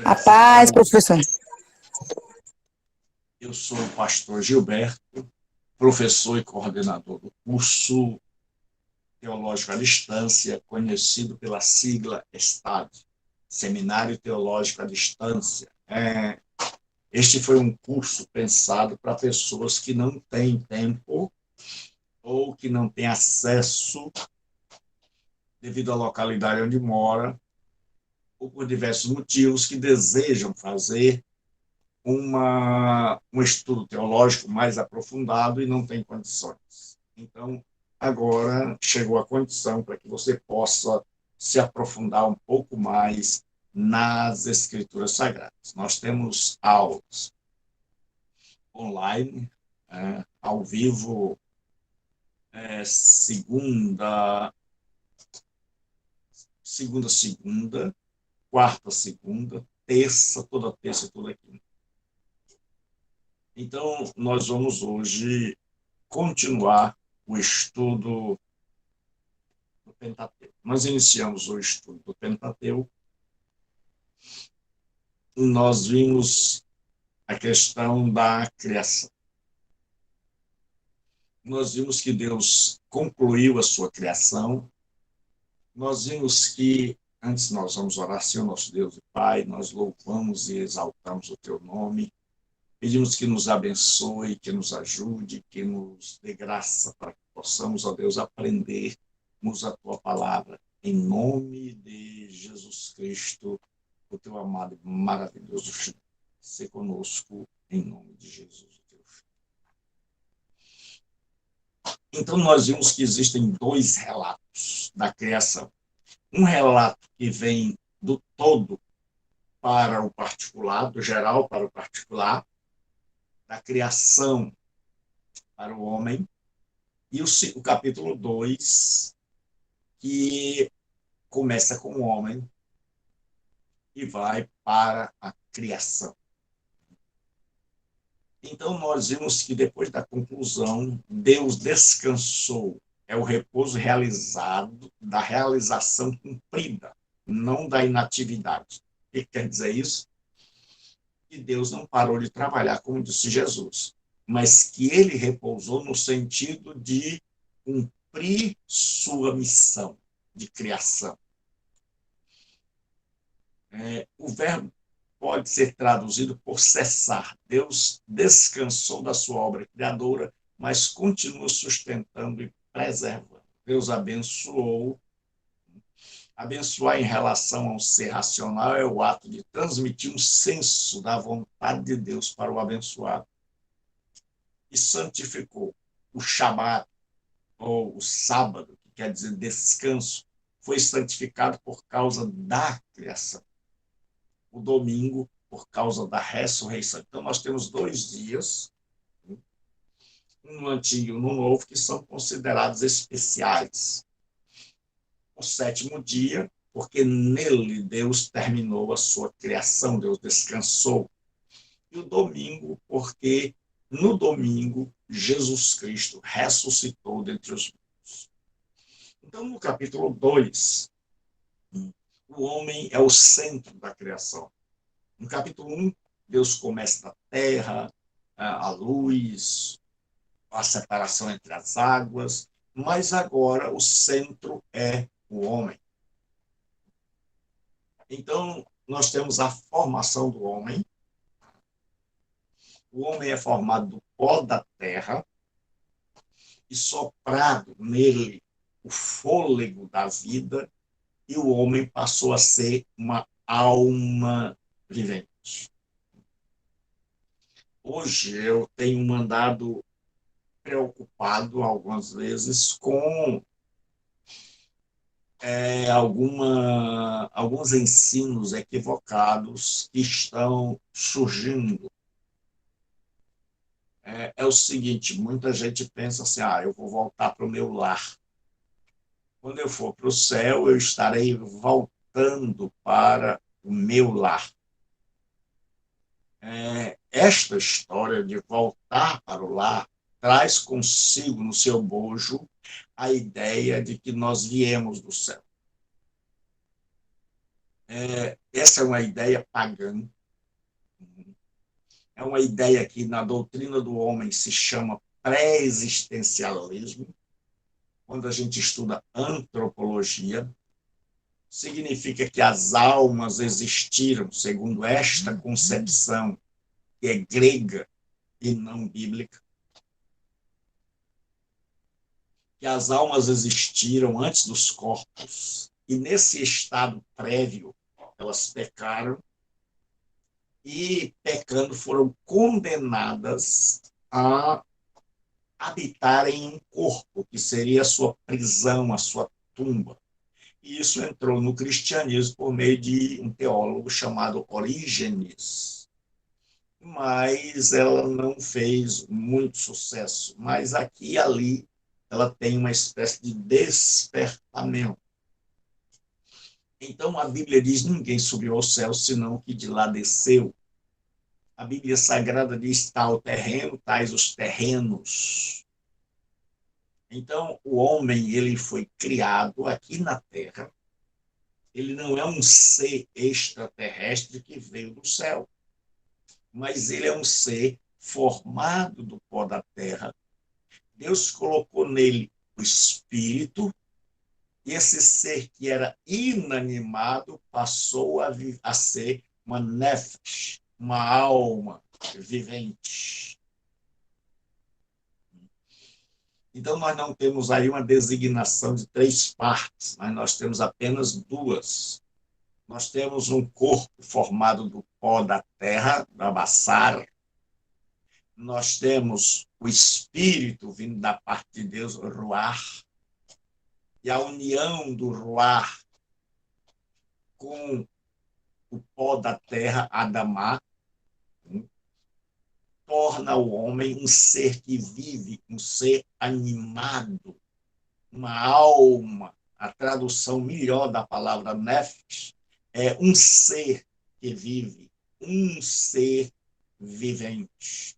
A paz, professor. Eu sou o pastor Gilberto, professor e coordenador do curso Teológico à Distância, conhecido pela sigla STAD, Seminário Teológico à Distância. Este foi um curso pensado para pessoas que não têm tempo ou que não têm acesso, devido à localidade onde mora, ou por diversos motivos, que desejam fazer um estudo teológico mais aprofundado e não tem condições. Então, agora chegou a condição para que você possa se aprofundar um pouco mais nas Escrituras Sagradas. Nós temos aulas online, ao vivo, segunda, quarta, segunda, terça, toda terça e toda quinta. Então, nós vamos hoje continuar o estudo do Pentateuco. Nós iniciamos o estudo do Pentateuco e nós vimos a questão da criação. Nós vimos que Deus concluiu a sua criação. Nós vimos que, antes nós vamos orar, Senhor nosso Deus e Pai, nós louvamos e exaltamos o Teu nome. Pedimos que nos abençoe, que nos ajude, que nos dê graça para que possamos, ó Deus, aprendermos a Tua palavra. Em nome de Jesus Cristo, o Teu amado e maravilhoso Filho. Se conosco, em nome de Jesus, o Teu Filho. Então, nós vimos que existem dois relatos da criação. Um relato que vem do todo para o particular, do geral para o particular, da criação para o homem, e o capítulo 2, que começa com o homem e vai para a criação. Então, nós vimos que depois da conclusão, Deus descansou. É o repouso realizado, da realização cumprida, não da inatividade. O que quer dizer isso? Que Deus não parou de trabalhar, como disse Jesus, mas que ele repousou no sentido de cumprir sua missão de criação. O verbo pode ser traduzido por cessar. Deus descansou da sua obra criadora, mas continua sustentando e preservando. Deus abençoou. Abençoar em relação ao ser racional é o ato de transmitir um senso da vontade de Deus para o abençoado. E santificou. O Shabat, ou o sábado, que quer dizer descanso, foi santificado por causa da criação. O domingo, por causa da ressurreição. Então, nós temos 2 dias, um no Antigo e um no Novo, que são considerados especiais. O 7º dia, porque nele Deus terminou a sua criação, Deus descansou. E o domingo, porque no domingo Jesus Cristo ressuscitou dentre os mortos. Então, no capítulo 2, o homem é o centro da criação. No capítulo 1, Deus começa da terra, a luz, a separação entre as águas, mas agora o centro é o homem. Então, nós temos a formação do homem. O homem é formado do pó da terra e soprado nele o fôlego da vida, e o homem passou a ser uma alma vivente. Hoje eu tenho mandado preocupado algumas vezes com alguns ensinos equivocados que estão surgindo. É o seguinte, muita gente pensa assim, eu vou voltar para o meu lar. Quando eu for para o céu, eu estarei voltando para o meu lar. Esta história de voltar para o lar traz consigo no seu bojo a ideia de que nós viemos do céu. Essa é uma ideia pagã, é uma ideia que na doutrina do homem se chama pré-existencialismo. Quando a gente estuda antropologia, significa que as almas existiram, segundo esta concepção, que é grega e não bíblica, que as almas existiram antes dos corpos, e nesse estado prévio elas pecaram, e pecando foram condenadas a habitarem em um corpo, que seria a sua prisão, a sua tumba. E isso entrou no cristianismo por meio de um teólogo chamado Orígenes. Mas ela não fez muito sucesso. Mas aqui e ali ela tem uma espécie de despertamento. Então a Bíblia diz: ninguém subiu ao céu, senão que de lá desceu. A Bíblia Sagrada diz: tal terreno, tais os terrenos. Então o homem ele foi criado aqui na Terra. Ele não é um ser extraterrestre que veio do céu, mas ele é um ser formado do pó da terra. Deus colocou nele o espírito, e esse ser que era inanimado passou a ser uma nefesh, uma alma vivente. Então, nós não temos aí uma designação de 3 partes, mas nós temos apenas 2. Nós temos um corpo formado do pó da terra, da Bassara. Nós temos o espírito vindo da parte de Deus, o Ruach, e a união do Ruach com o pó da terra, Adamá, torna o homem um ser que vive, um ser animado, uma alma. A tradução melhor da palavra nefesh é um ser que vive, um ser vivente.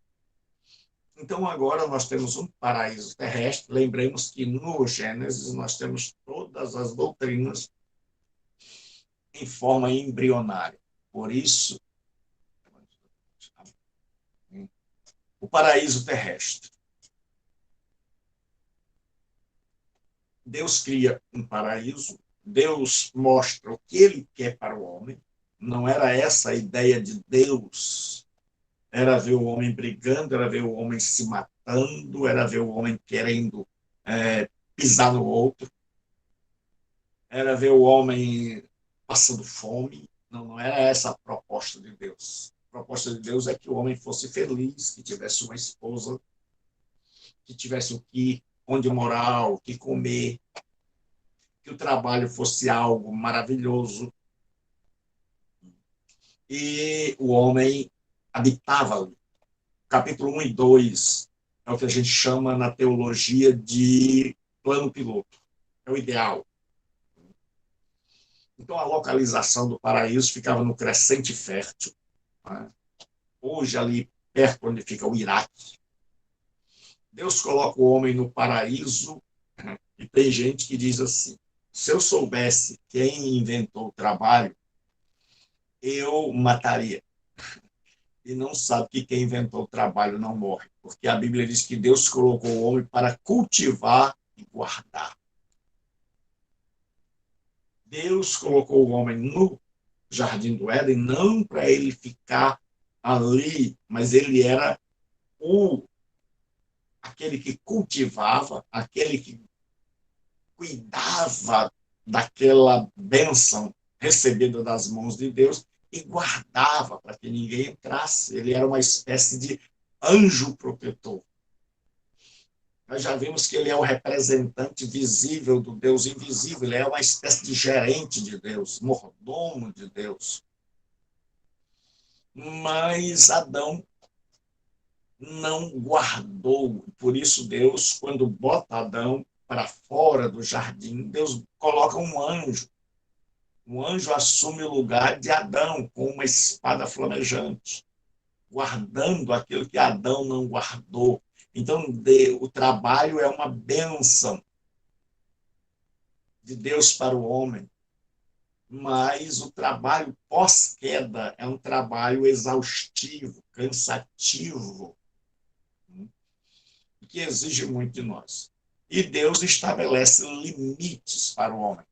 Então, agora nós temos um paraíso terrestre. Lembremos que no Gênesis nós temos todas as doutrinas em forma embrionária. Por isso, o paraíso terrestre. Deus cria um paraíso, Deus mostra o que ele quer para o homem. Não era essa a ideia de Deus. Era ver o homem brigando, era ver o homem se matando, era ver o homem querendo pisar no outro, era ver o homem passando fome. Não, não era essa a proposta de Deus. A proposta de Deus é que o homem fosse feliz, que tivesse uma esposa, que tivesse onde morar, o que comer, que o trabalho fosse algo maravilhoso. E o homem habitava ali. Capítulo 1 e 2 é o que a gente chama na teologia de plano piloto. É o ideal. Então, a localização do paraíso ficava no Crescente Fértil, né? Hoje, ali perto onde fica o Iraque. Deus coloca o homem no paraíso, né? E tem gente que diz assim: se eu soubesse quem inventou o trabalho, eu mataria. E não sabe que quem inventou o trabalho não morre, porque a Bíblia diz que Deus colocou o homem para cultivar e guardar. Deus colocou o homem no Jardim do Éden não para ele ficar ali, mas ele era aquele que cultivava, aquele que cuidava daquela bênção recebida das mãos de Deus e guardava para que ninguém entrasse. Ele era uma espécie de anjo protetor. Nós já vimos que ele é o representante visível do Deus invisível, ele é uma espécie de gerente de Deus, mordomo de Deus. Mas Adão não guardou. Por isso, Deus, quando bota Adão para fora do jardim, Deus coloca um anjo. O anjo assume o lugar de Adão com uma espada flamejante, guardando aquilo que Adão não guardou. Então, o trabalho é uma bênção de Deus para o homem. mas o trabalho pós-queda é um trabalho exaustivo, cansativo, que exige muito de nós. E Deus estabelece limites para o homem.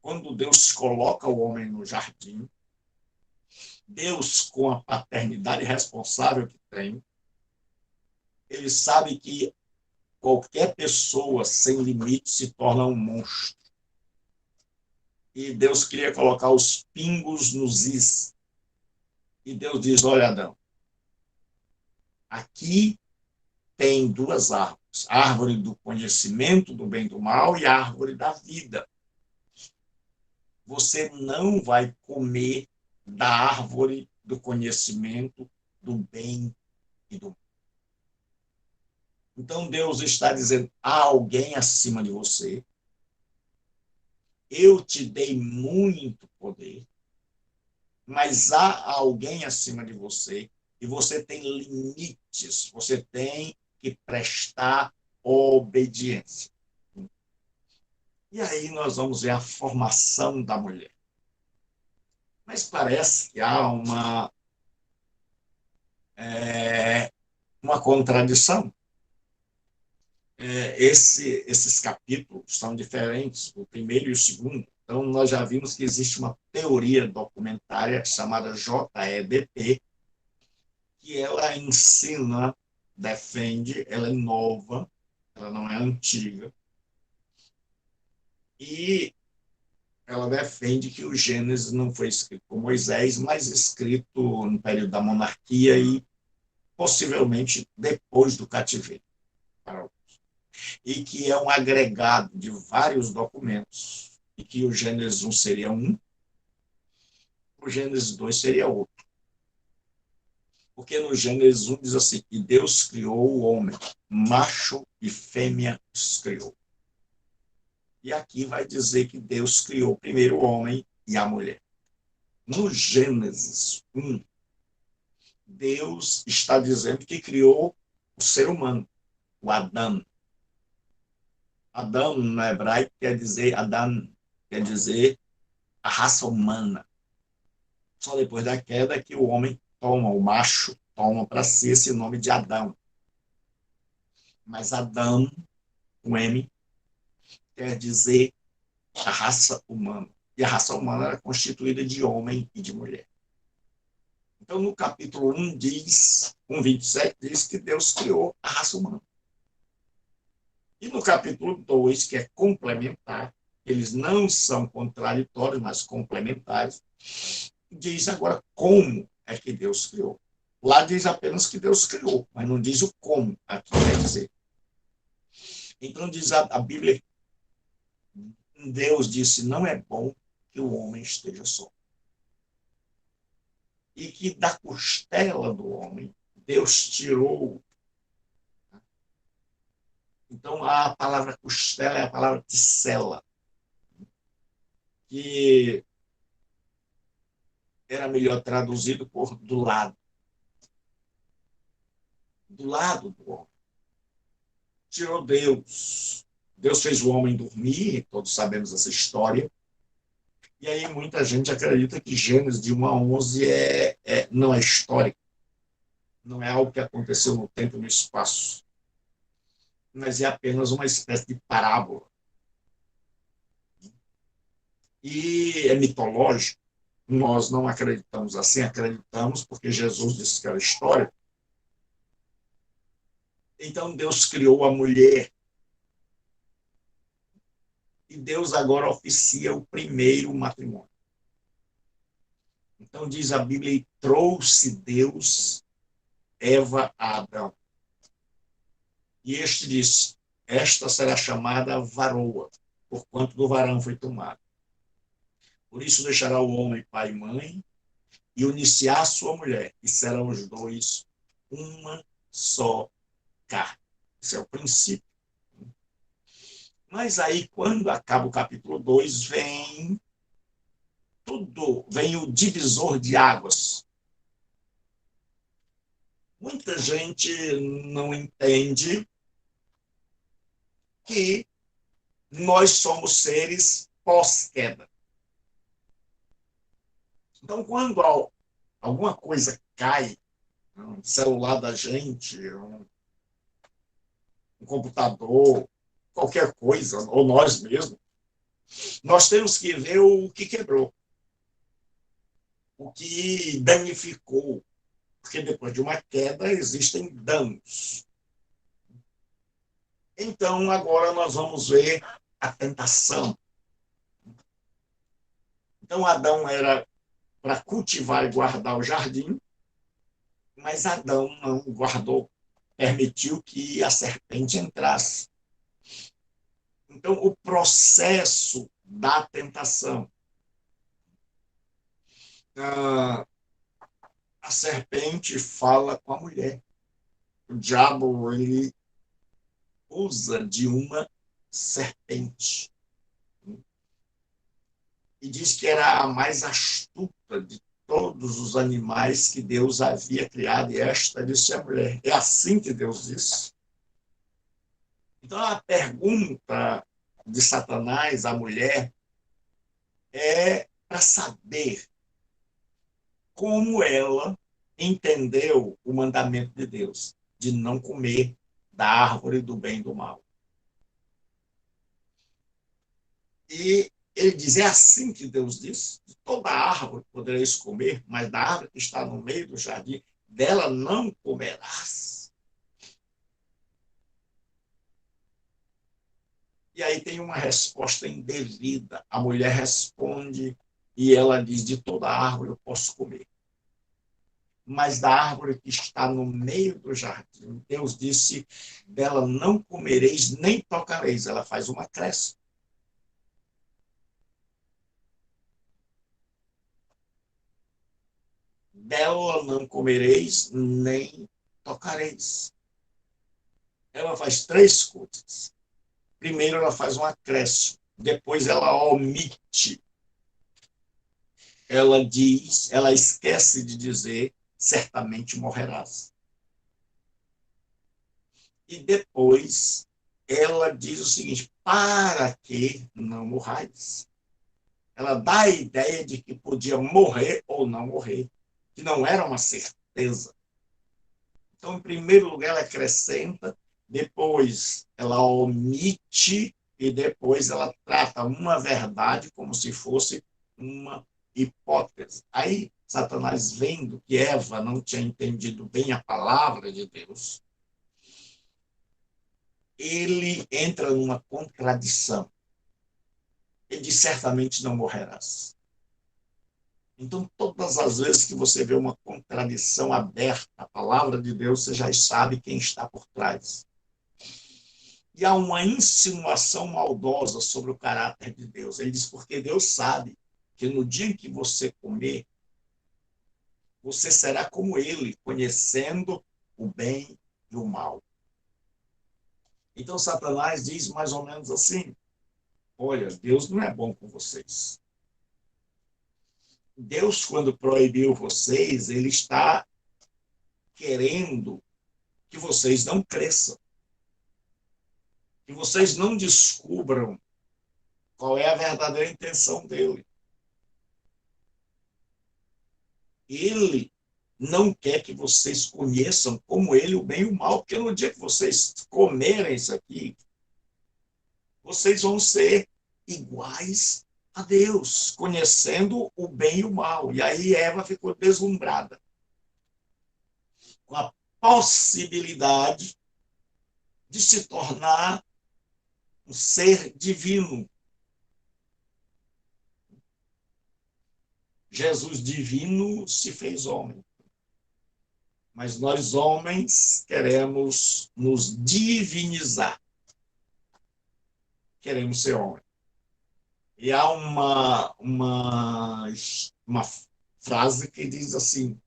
Quando Deus coloca o homem no jardim, Deus, com a paternidade responsável que tem, ele sabe que qualquer pessoa sem limite se torna um monstro. E Deus queria colocar os pingos nos is. E Deus diz: olha, Adão, aqui tem duas árvores: a árvore do conhecimento do bem e do mal e a árvore da vida. Você não vai comer da árvore do conhecimento do bem e do mal. Então Deus está dizendo: há alguém acima de você, eu te dei muito poder, mas há alguém acima de você e você tem limites, você tem que prestar obediência. E aí nós vamos ver a formação da mulher. Mas parece que há uma contradição. Esses capítulos são diferentes, o primeiro e o segundo. Então, nós já vimos que existe uma teoria documentária chamada JEDP, que ela ensina, defende, ela é nova, ela não é antiga, e ela defende que o Gênesis não foi escrito por Moisés, mas escrito no período da monarquia e possivelmente depois do cativeiro, e que é um agregado de vários documentos, e que o Gênesis 1 seria um, o Gênesis 2 seria outro. Porque no Gênesis 1 diz assim, que Deus criou o homem, macho e fêmea os criou. E aqui vai dizer que Deus criou primeiro o homem e a mulher. No Gênesis 1, Deus está dizendo que criou o ser humano, o Adão. Adão, no hebraico, quer dizer Adam, quer dizer a raça humana. Só depois da queda que o homem toma, o macho toma para si esse nome de Adão. Mas Adão, com M, quer dizer a raça humana. E a raça humana era constituída de homem e de mulher. Então, no capítulo 1, diz, 1:27, diz que Deus criou a raça humana. E no capítulo 2, que é complementar, eles não são contraditórios, mas complementares, diz agora como é que Deus criou. Lá diz apenas que Deus criou, mas não diz o como aqui quer dizer. Então diz a Bíblia, Deus disse, não é bom que o homem esteja só. E que da costela do homem, Deus tirou. Então a palavra costela é a palavra ticela, que era melhor traduzido por do lado. Do lado do homem. Tirou Deus. Deus fez o homem dormir, todos sabemos essa história. E aí muita gente acredita que Gênesis de 1 a 11 não é histórico. Não é algo que aconteceu no tempo e no espaço. Mas é apenas uma espécie de parábola. E é mitológico. Nós não acreditamos assim, acreditamos porque Jesus disse que era história. Então Deus criou a mulher. E Deus agora oficia o primeiro matrimônio. Então diz a Bíblia, e trouxe Deus Eva a Adão. E este diz, esta será chamada varoa, porquanto do varão foi tomado. Por isso deixará o homem pai e mãe, e unir-se à sua mulher, e serão os dois uma só carne. Esse é o princípio. Mas aí, quando acaba o capítulo 2, vem o divisor de águas. Muita gente não entende que nós somos seres pós-queda. Então, quando alguma coisa cai, um celular da gente, um computador, qualquer coisa, ou nós mesmos, nós temos que ver o que quebrou, o que danificou, porque depois de uma queda existem danos. Então, agora nós vamos ver a tentação. Então, Adão era para cultivar e guardar o jardim, mas Adão não guardou, permitiu que a serpente entrasse. Então, o processo da tentação. A serpente fala com a mulher. O diabo, ele usa de uma serpente. E diz que era a mais astuta de todos os animais que Deus havia criado. E esta disse a mulher. É assim que Deus disse. Então, a pergunta de Satanás à mulher é para saber como ela entendeu o mandamento de Deus, de não comer da árvore do bem e do mal. E ele diz, é assim que Deus disse, de toda árvore podereis comer, mas da árvore que está no meio do jardim, dela não comerás. E aí tem uma resposta indevida. A mulher responde e ela diz, de toda árvore eu posso comer, mas da árvore que está no meio do jardim, Deus disse, dela não comereis nem tocareis. Ela faz uma cresce. Dela não comereis nem tocareis. Ela faz três coisas. Primeiro, ela faz um acréscimo. Depois, ela omite. Ela diz, ela esquece de dizer, certamente morrerás. E depois, ela diz o seguinte, para que não morrais. Ela dá a ideia de que podia morrer ou não morrer, que não era uma certeza. Então, em primeiro lugar, ela acrescenta, depois ela omite e depois ela trata uma verdade como se fosse uma hipótese. Aí, Satanás, vendo que Eva não tinha entendido bem a palavra de Deus, ele entra numa contradição. Ele diz, certamente não morrerás. Então, todas as vezes que você vê uma contradição aberta à palavra de Deus, você já sabe quem está por trás. E há uma insinuação maldosa sobre o caráter de Deus. Ele diz, porque Deus sabe que no dia em que você comer, você será como ele, conhecendo o bem e o mal. Então, Satanás diz mais ou menos assim, olha, Deus não é bom com vocês. Deus, quando proibiu vocês, ele está querendo que vocês não cresçam, que vocês não descubram qual é a verdadeira intenção dele. Ele não quer que vocês conheçam como ele o bem e o mal, porque no dia que vocês comerem isso aqui, vocês vão ser iguais a Deus, conhecendo o bem e o mal. E aí Eva ficou deslumbrada com a possibilidade de se tornar um ser divino. Jesus divino se fez homem. Mas nós, homens, queremos nos divinizar. Queremos ser homem. E há uma frase que diz assim,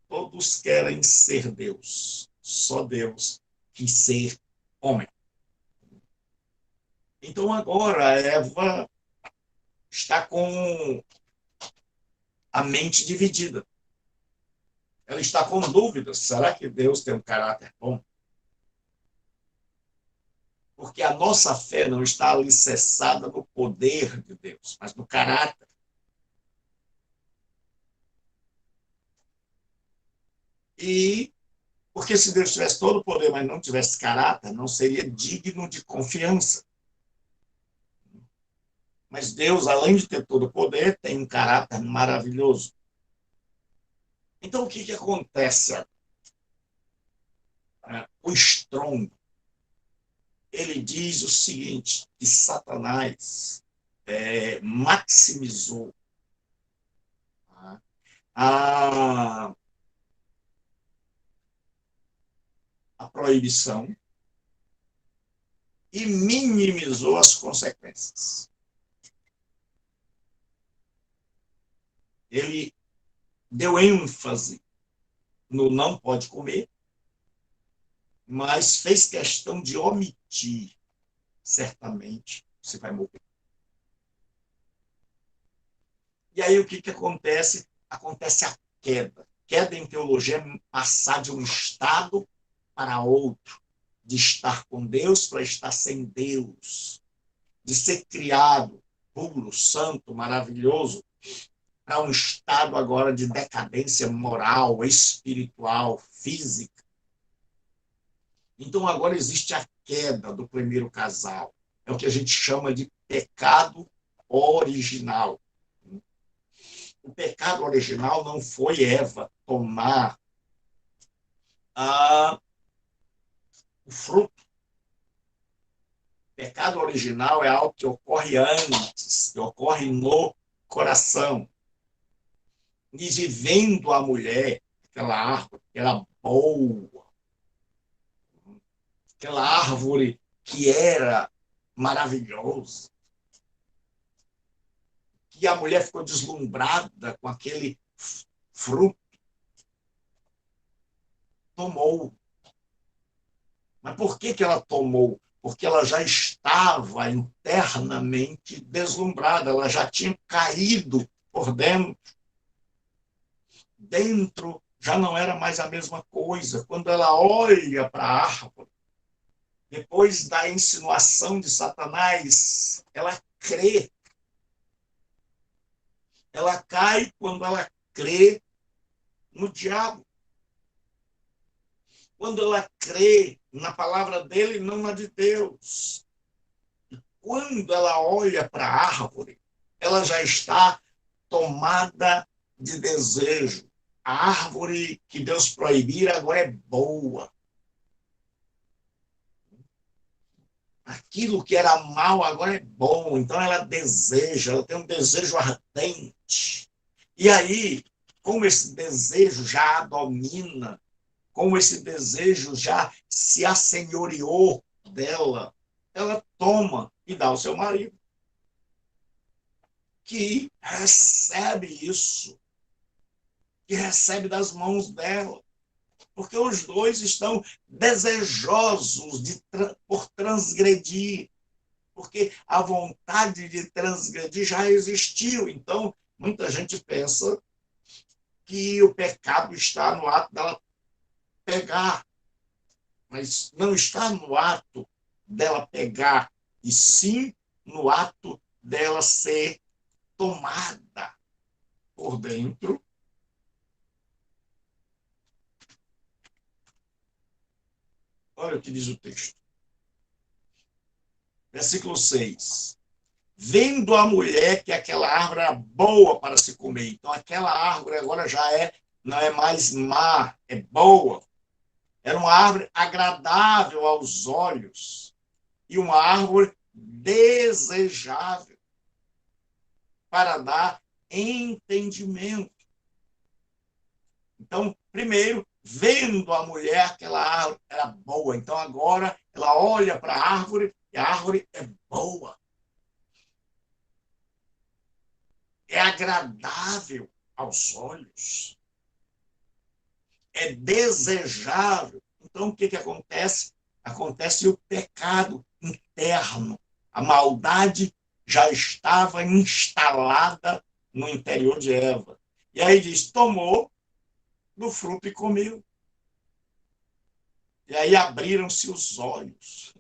todos querem ser Deus, só Deus quis ser homem. Então agora Eva está com a mente dividida. Ela está com dúvidas. Será que Deus tem um caráter bom? Porque a nossa fé não está alicerçada no poder de Deus, mas no caráter. E porque se Deus tivesse todo o poder, mas não tivesse caráter, não seria digno de confiança. Mas Deus, além de ter todo o poder, tem um caráter maravilhoso. Então, o que acontece? O estrondo, ele diz o seguinte, que Satanás maximizou a, a proibição e minimizou as consequências. Ele deu ênfase no não pode comer, mas fez questão de omitir, certamente, você vai morrer. E aí o que acontece? Acontece a queda. Queda em teologia é passar de um estado para outro, de estar com Deus para estar sem Deus, de ser criado puro, santo, maravilhoso, para um estado agora de decadência moral, espiritual, física. Então agora existe a queda do primeiro casal. É o que a gente chama de pecado original. O pecado original não foi Eva tomar o fruto. O pecado original é algo que ocorre antes, que ocorre no coração. E vivendo a mulher, aquela árvore que era boa, aquela árvore que era maravilhosa, que a mulher ficou deslumbrada com aquele fruto, tomou. Mas por que ela tomou? Porque ela já estava internamente deslumbrada, ela já tinha caído por dentro. Dentro já não era mais a mesma coisa. Quando ela olha para a árvore, depois da insinuação de Satanás, ela crê. Ela cai quando ela crê no diabo. Quando ela crê na palavra dele, não na de Deus. Quando ela olha para a árvore, ela já está tomada de desejo. A árvore que Deus proibira agora é boa. Aquilo que era mal agora é bom. Então ela deseja, ela tem um desejo ardente. E aí, como esse desejo já a domina, como esse desejo já se assenhoreou dela, ela toma e dá ao seu marido, que recebe isso, que recebe das mãos dela, porque os dois estão desejosos por transgredir, porque a vontade de transgredir já existiu. Então, muita gente pensa que o pecado está no ato dela pegar, mas não está no ato dela pegar, e sim no ato dela ser tomada por dentro. Olha o que diz o texto. Versículo 6. Vendo a mulher que aquela árvore era boa para se comer. Então, aquela árvore agora não é mais má, é boa. Era uma árvore agradável aos olhos e uma árvore desejável para dar entendimento. Então, primeiro, vendo a mulher, aquela árvore era boa. Então, agora, ela olha para a árvore e a árvore é boa. É agradável aos olhos. É desejável. Então, o que acontece? Acontece o pecado interno. A maldade já estava instalada no interior de Eva. E aí diz, tomou do fruto e comeu. E aí abriram-se os olhos.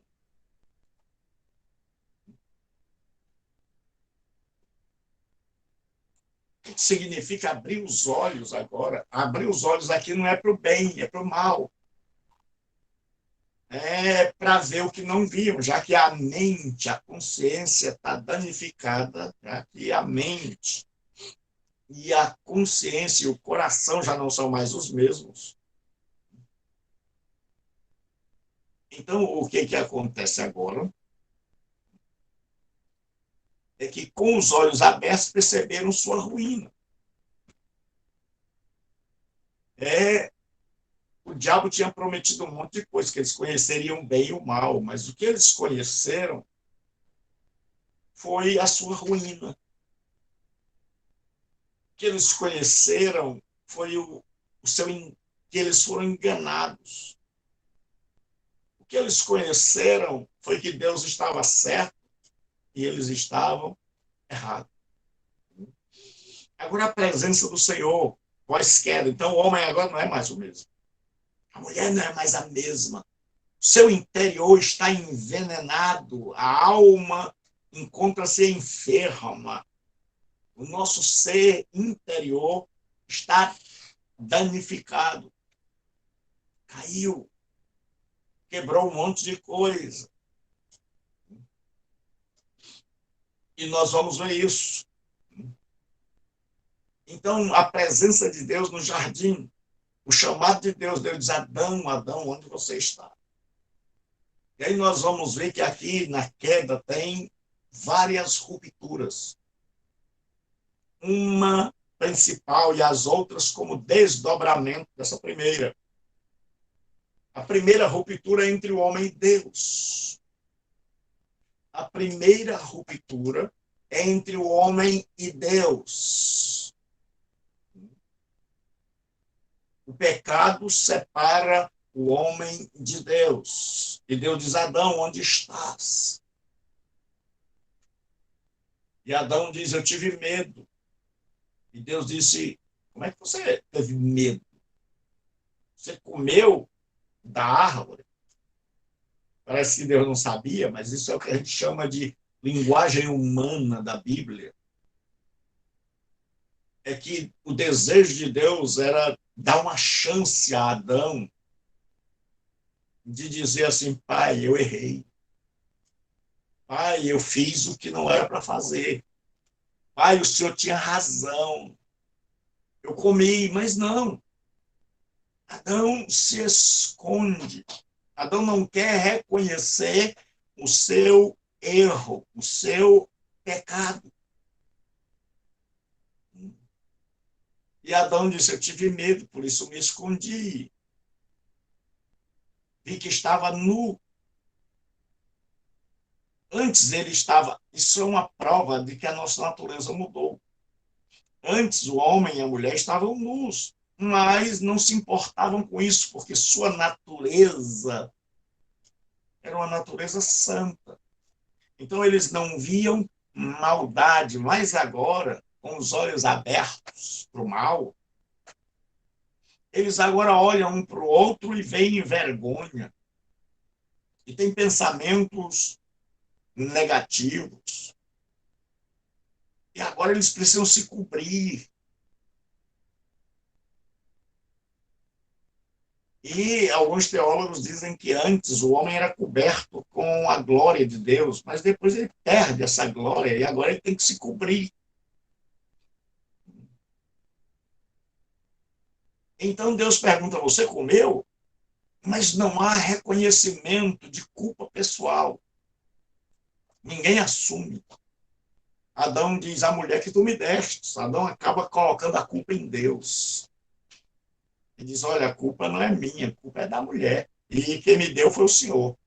O que significa abrir os olhos agora? Abrir os olhos aqui não é para o bem, é para o mal. É para ver o que não viam, já que a mente, a consciência está danificada, já que a mente e a consciência e o coração já não são mais os mesmos. Então, o que acontece agora é que, com os olhos abertos, perceberam sua ruína. O diabo tinha prometido um monte de coisa, que eles conheceriam bem e o mal, mas o que eles conheceram foi a sua ruína. O que eles conheceram foi que eles foram enganados. O que eles conheceram foi que Deus estava certo e eles estavam errados. Agora a presença do Senhor, pós-queda. Então o homem agora não é mais o mesmo. A mulher não é mais a mesma. Seu interior está envenenado, a alma encontra-se enferma. O nosso ser interior está danificado. Caiu, quebrou um monte de coisa. E nós vamos ver isso. Então, a presença de Deus no jardim, o chamado de Deus, Deus diz: Adão, Adão, onde você está? E aí nós vamos ver que aqui na queda tem várias rupturas. Uma principal e as outras como desdobramento dessa primeira. A primeira ruptura é entre o homem e Deus. A primeira ruptura é entre o homem e Deus. O pecado separa o homem de Deus. E Deus diz: Adão, onde estás? E Adão diz: eu tive medo. E Deus disse: como é que você teve medo? Você comeu da árvore? Parece que Deus não sabia, mas isso é o que a gente chama de linguagem humana da Bíblia. É que o desejo de Deus era dar uma chance a Adão de dizer assim: pai, eu errei. Pai, eu fiz o que não era para fazer. Pai, o senhor tinha razão. Eu comi, mas não. Adão se esconde. Adão não quer reconhecer o seu erro, o seu pecado. E Adão disse: eu tive medo, por isso me escondi. Vi que estava nu. Antes ele estava. Isso é uma prova de que a nossa natureza mudou. Antes o homem e a mulher estavam nus, mas não se importavam com isso, porque sua natureza era uma natureza santa. Então eles não viam maldade, mas agora, com os olhos abertos para o mal, eles agora olham um para o outro e veem vergonha. E têm pensamentos negativos. E agora eles precisam se cobrir. E alguns teólogos dizem que antes o homem era coberto com a glória de Deus, mas depois ele perde essa glória e agora ele tem que se cobrir. Então Deus pergunta: você comeu? Mas não há reconhecimento de culpa pessoal. Ninguém assume. Adão diz: a mulher que tu me deste. Adão acaba colocando a culpa em Deus. Ele diz: olha, a culpa não é minha, a culpa é da mulher. E quem me deu foi o Senhor.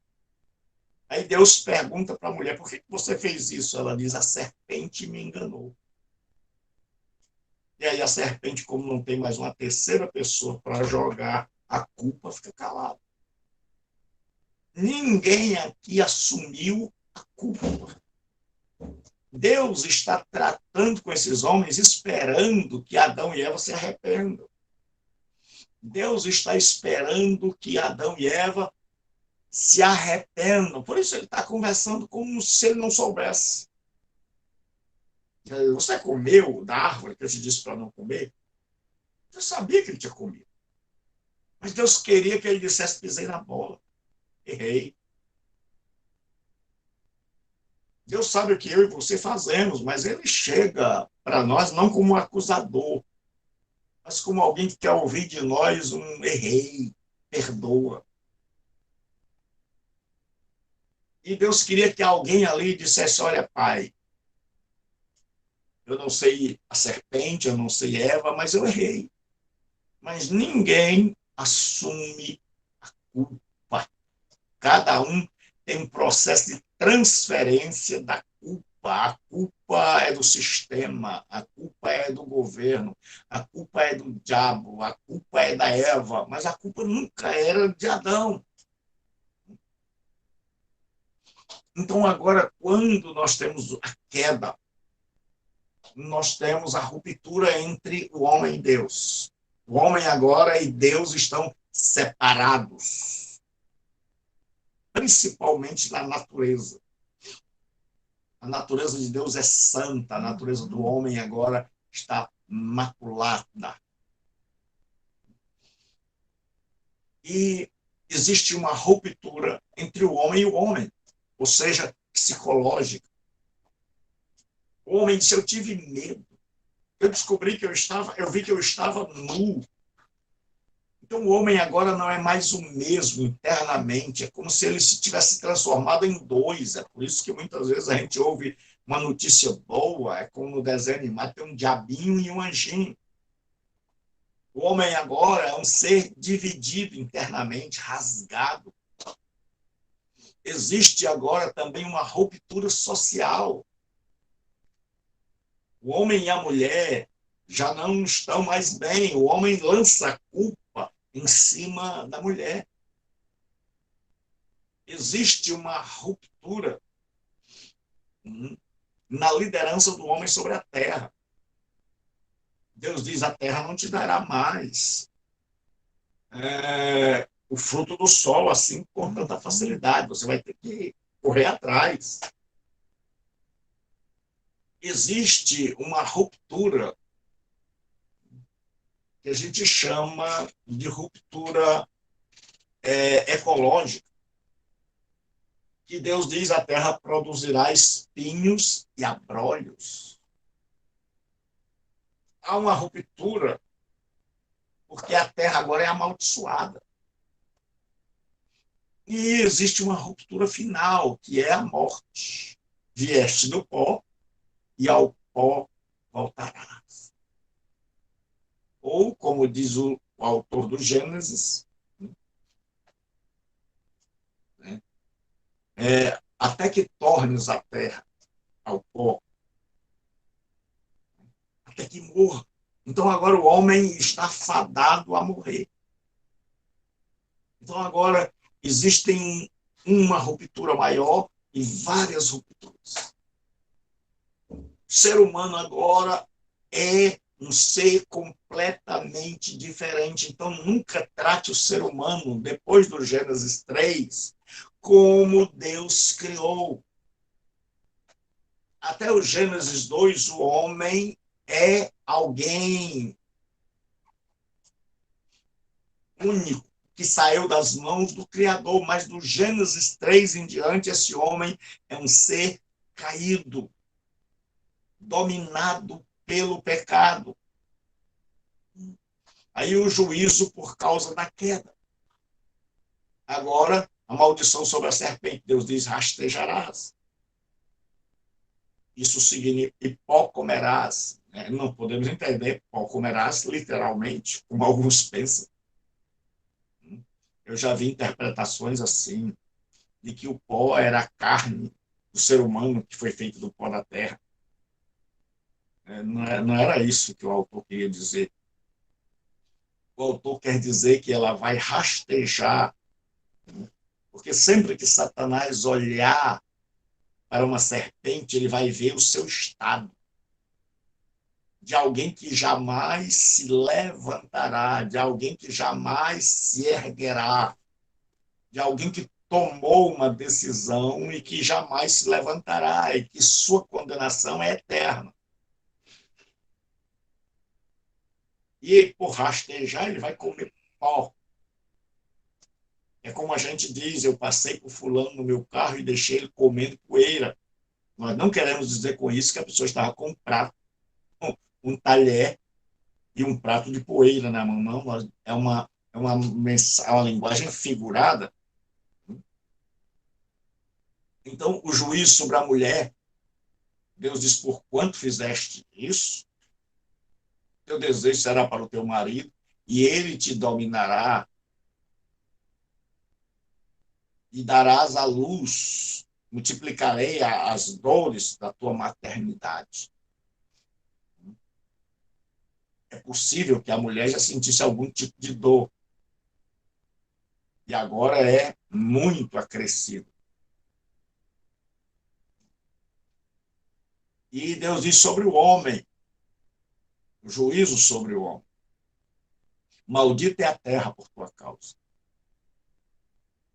Aí Deus pergunta para a mulher: por que você fez isso? Ela diz: a serpente me enganou. E aí a serpente, como não tem mais uma terceira pessoa para jogar a culpa, fica calada. Ninguém aqui assumiu a culpa. Deus está tratando com esses homens, esperando que Adão e Eva se arrependam. Deus está esperando que Adão e Eva se arrependam. Por isso ele está conversando como se ele não soubesse. Você comeu da árvore que eu te disse para não comer? Eu sabia que ele tinha comido. Mas Deus queria que ele dissesse: pisei na bola, errei. Deus sabe o que eu e você fazemos, mas ele chega para nós não como um acusador, mas como alguém que quer ouvir de nós um errei, perdoa. E Deus queria que alguém ali dissesse: olha, pai, eu não sei a serpente, eu não sei Eva, mas eu errei. Mas ninguém assume a culpa. Cada um tem um processo de transferência da culpa. A culpa é do sistema, a culpa é do governo, a culpa é do diabo, a culpa é da Eva, mas a culpa nunca era de Adão. Então, agora, quando nós temos a queda, nós temos a ruptura entre o homem e Deus. O homem agora e Deus estão separados, principalmente na natureza. A natureza de Deus é santa, a natureza do homem agora está maculada. E existe uma ruptura entre o homem, ou seja, psicológica. O homem disse: eu tive medo. Eu descobri que eu vi que eu estava nu. Então, o homem agora não é mais o mesmo internamente, é como se ele se tivesse transformado em dois. É por isso que muitas vezes a gente ouve uma notícia boa, é como no desenho animado, tem um diabinho e um anjinho. O homem agora é um ser dividido internamente, rasgado. Existe agora também uma ruptura social. O homem e a mulher já não estão mais bem. O homem lança a culpa em cima da mulher. Existe uma ruptura na liderança do homem sobre a terra. Deus diz: a terra não te dará mais o fruto do sol assim com tanta facilidade. Você vai ter que correr atrás. Existe uma ruptura que a gente chama de ruptura ecológica, que Deus diz: a terra produzirá espinhos e abrolhos. Há uma ruptura porque a terra agora é amaldiçoada. E existe uma ruptura final, que é a morte. Vieste do pó e ao pó voltarás. Ou, como diz o autor do Gênesis, né, até que tornes a terra ao pó, até que morra. Então agora o homem está fadado a morrer. Então agora existem uma ruptura maior e várias rupturas. O ser humano agora é um ser completamente diferente. Então nunca trate o ser humano, depois do Gênesis 3, como Deus criou. Até o Gênesis 2, o homem é alguém único, que saiu das mãos do Criador, mas do Gênesis 3 em diante, esse homem é um ser caído, dominado pelo pecado. Aí o juízo por causa da queda. Agora, a maldição sobre a serpente, Deus diz: rastejarás. Isso significa e pó comerás. Não podemos entender pó comerás literalmente, como alguns pensam. Eu já vi interpretações assim, de que o pó era a carne do ser humano que foi feito do pó da terra. Não era isso que o autor queria dizer. O autor quer dizer que ela vai rastejar, porque sempre que Satanás olhar para uma serpente, ele vai ver o seu estado de alguém que jamais se levantará, de alguém que jamais se erguerá, de alguém que tomou uma decisão e que jamais se levantará, e que sua condenação é eterna. e por rastejar ele vai comer pó. É como a gente diz, eu passei por fulano no meu carro e deixei ele comendo poeira. Nós não queremos dizer com isso que a pessoa estava com um prato, um talher e um prato de poeira na mão. Não, é uma linguagem figurada. Então, o juízo sobre a mulher, Deus diz, por quanto fizeste isso, teu desejo será para o teu marido, e ele te dominará, e darás à luz, multiplicarei as dores da tua maternidade. É possível que a mulher já sentisse algum tipo de dor, e agora é muito acrescido. E Deus diz sobre o homem, o juízo sobre o homem. Maldita é a terra por tua causa.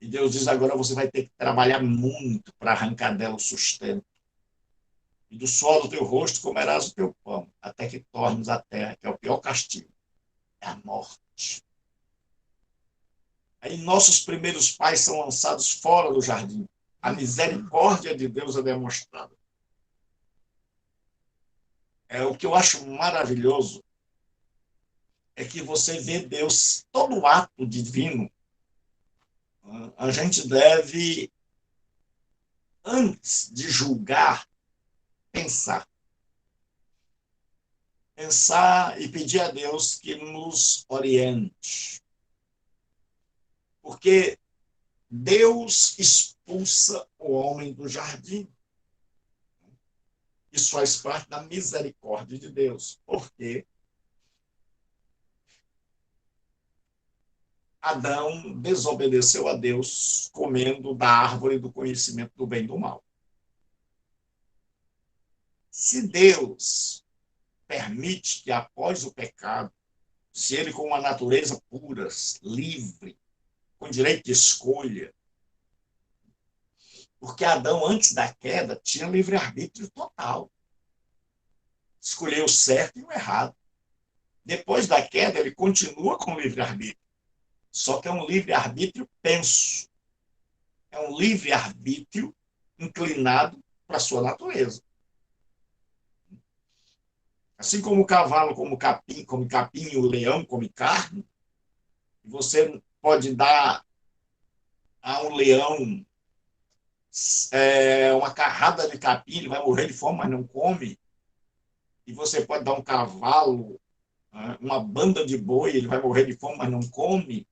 E Deus diz, agora você vai ter que trabalhar muito para arrancar dela o sustento. E do suor do teu rosto comerás o teu pão, até que tornes a terra, que é o pior castigo, é a morte. Aí nossos primeiros pais são lançados fora do jardim. A misericórdia de Deus é demonstrada. É o que eu acho maravilhoso é que você vê Deus, todo ato divino, a gente deve, antes de julgar, pensar. Pensar e pedir a Deus que nos oriente. Porque Deus expulsa o homem do jardim. Isso faz parte da misericórdia de Deus. Porque Adão desobedeceu a Deus comendo da árvore do conhecimento do bem e do mal. Se Deus permite que após o pecado, se ele com uma natureza pura, livre, com direito de escolha, porque Adão, antes da queda, tinha livre-arbítrio total. Escolheu o certo e o errado. Depois da queda, ele continua com o livre-arbítrio. Só que é um livre-arbítrio penso. É um livre-arbítrio inclinado para a sua natureza. Assim como o cavalo come capim e o leão come carne, você pode dar a um leão uma carrada de capim, ele vai morrer de fome, mas não come. E você pode dar um cavalo, uma banda de boi, ele vai morrer de fome, mas não come.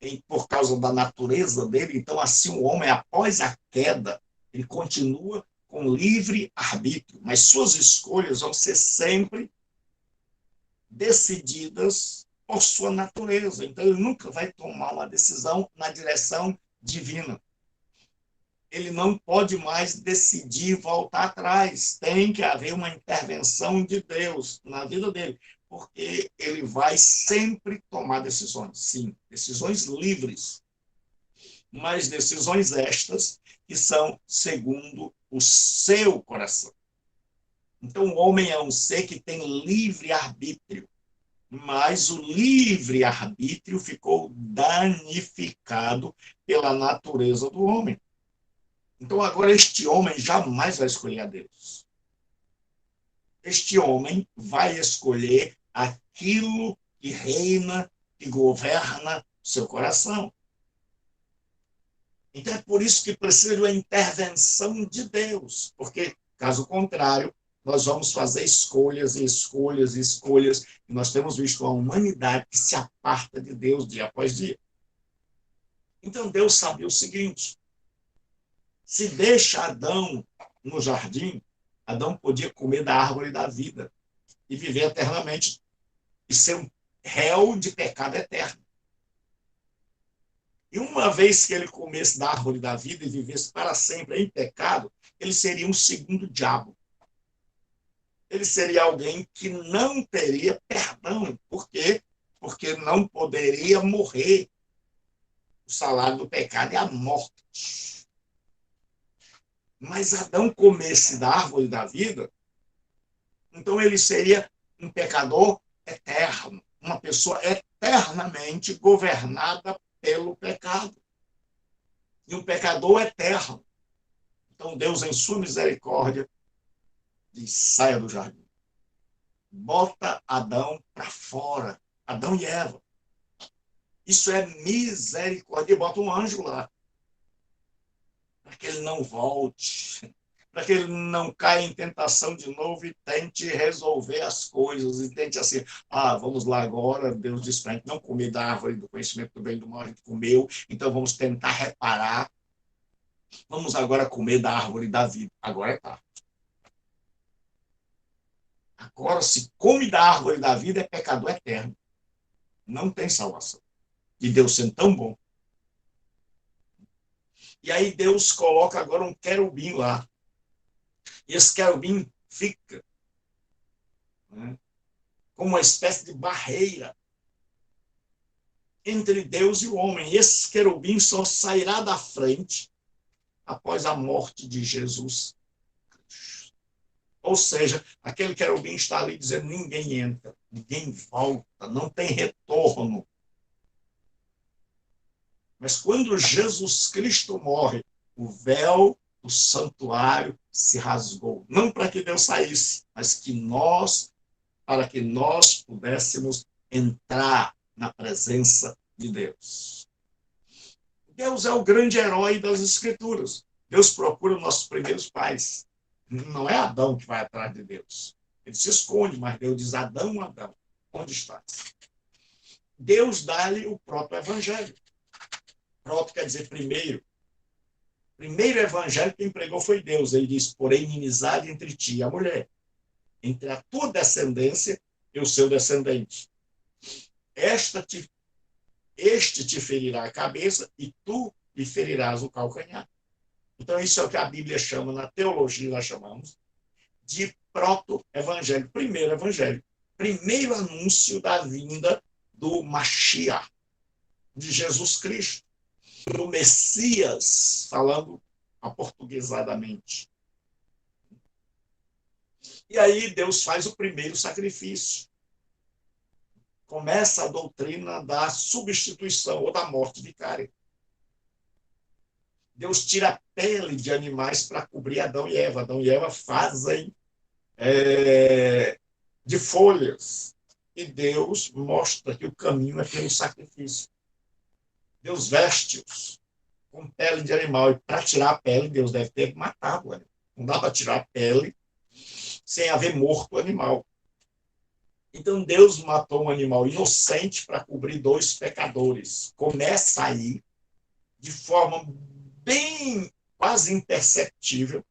E por causa da natureza dele. Então, assim, o homem, após a queda, ele continua com livre arbítrio, mas suas escolhas vão ser sempre decididas por sua natureza. Então, ele nunca vai tomar uma decisão na direção divina. Ele não pode mais decidir voltar atrás. Tem que haver uma intervenção de Deus na vida dele, porque ele vai sempre tomar decisões, sim, decisões livres, mas decisões estas que são segundo o seu coração. Então, o homem é um ser que tem livre-arbítrio, mas o livre-arbítrio ficou danificado pela natureza do homem. Então, agora, este homem jamais vai escolher a Deus. Este homem vai escolher aquilo que reina, que governa seu coração. Então, é por isso que precisa de uma intervenção de Deus, porque, caso contrário, nós vamos fazer escolhas e escolhas e escolhas, e nós temos visto a humanidade que se aparta de Deus dia após dia. Então, Deus sabia o seguinte: se deixa Adão no jardim, Adão podia comer da árvore da vida e viver eternamente e ser um réu de pecado eterno. E uma vez que ele comesse da árvore da vida e vivesse para sempre em pecado, ele seria um segundo diabo. Ele seria alguém que não teria perdão. Por quê? Porque não poderia morrer. O salário do pecado é a morte. Mas Adão comesse da árvore da vida, então ele seria um pecador eterno, uma pessoa eternamente governada pelo pecado. E um pecador eterno. Então Deus, em sua misericórdia, diz: saia do jardim. Bota Adão para fora. Adão e Eva. Isso é misericórdia. E bota um anjo lá. Para que ele não volte. Para que ele não caia em tentação de novo e tente resolver as coisas. E tente assim, vamos lá agora. Deus disse para a gente não comer da árvore do conhecimento do bem e do mal. A gente comeu. Então vamos tentar reparar. Vamos agora comer da árvore da vida. Agora é tarde. Agora, se come da árvore da vida, é pecador eterno. Não tem salvação. E Deus sendo tão bom. E aí Deus coloca agora um querubim lá. E esse querubim fica, né, como uma espécie de barreira entre Deus e o homem. E esse querubim só sairá da frente após a morte de Jesus. Ou seja, aquele querubim está ali dizendo: ninguém entra, ninguém volta, não tem retorno. Mas quando Jesus Cristo morre, o véu do santuário se rasgou. Não para que Deus saísse, mas para que nós pudéssemos entrar na presença de Deus. Deus é o grande herói das Escrituras. Deus procura nossos primeiros pais. Não é Adão que vai atrás de Deus. Ele se esconde, mas Deus diz: Adão, Adão, onde estás? Deus dá-lhe o próprio evangelho. Próprio quer dizer primeiro. Primeiro evangelho que empregou foi Deus. Ele diz: porém, inimizade entre ti e a mulher, entre a tua descendência e o seu descendente. Este te ferirá a cabeça e tu lhe ferirás o calcanhar. Então, isso é o que a Bíblia chama, na teologia nós chamamos, de proto-evangelho. Primeiro evangelho. Primeiro anúncio da vinda do Mashiach, de Jesus Cristo, do Messias, falando aportuguesadamente. E aí Deus faz o primeiro sacrifício. Começa a doutrina da substituição ou da morte vicária. Deus tira a pele de animais para cobrir Adão e Eva. Adão e Eva fazem de folhas. E Deus mostra que o caminho é pelo sacrifício. Deus veste-os com pele de animal. E para tirar a pele, Deus deve ter matado. Não dá para tirar a pele sem haver morto o animal. Então Deus matou um animal inocente para cobrir dois pecadores. Começa aí, de forma bem quase imperceptível,